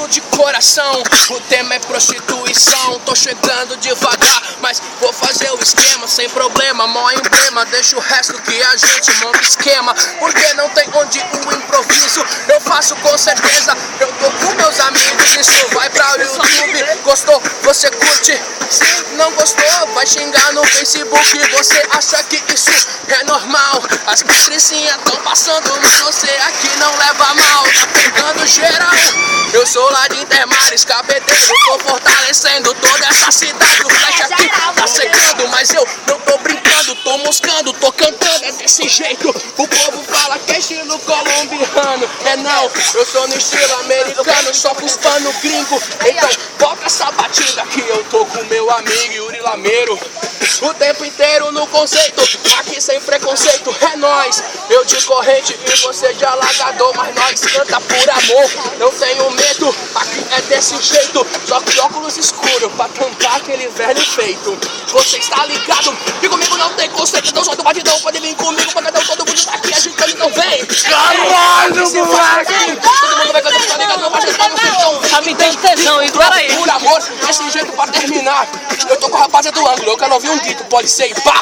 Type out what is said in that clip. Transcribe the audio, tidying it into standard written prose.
falo de coração, o tema é prostituição. Tô chegando devagar, mas vou fazer o esquema sem problema, mó emblema. Deixa o resto que a gente monta esquema, porque não tem onde o improviso eu faço com certeza. Eu tô com meus amigos, isso vai pra o YouTube. Gostou? Você curte? Se não gostou, vai xingar no Facebook. Você acha que isso é normal? As patricinhas tão passando, mas você aqui não leva mal. Tá pegando geral. Eu sou lá de Intermares, Cabedelo, tô fortalecendo toda essa cidade. O flash aqui tá secando, mas eu não tô brincando, tô moscando, tô cantando, é desse jeito. O povo fala que é estilo colombiano, é não, eu sou no estilo americano, só custando gringo. Então bota essa batida que eu tô com meu amigo Yuri Lameiro. O tempo inteiro no conceito, aqui sem preconceito, é nóis. Eu de corrente e você de alagador, mas nós canta por amor. Não tenho medo, aqui é desse jeito. Só que óculos escuros pra tampar aquele velho feito. Você está ligado? Que comigo não tem conceito, então só do batidão. Pode vir comigo, pancadão, todo mundo tá aqui, a gente então vem. Caralho, moleque! Todo mundo vai cantar, tá ligado? Não vai chegar no sertão. Tá me dando tesão, e agora aí? Por amor, desse jeito pra terminar. Eu tô com a rapaziada do ângulo, eu quero ouvir um grito, pode ser e pá!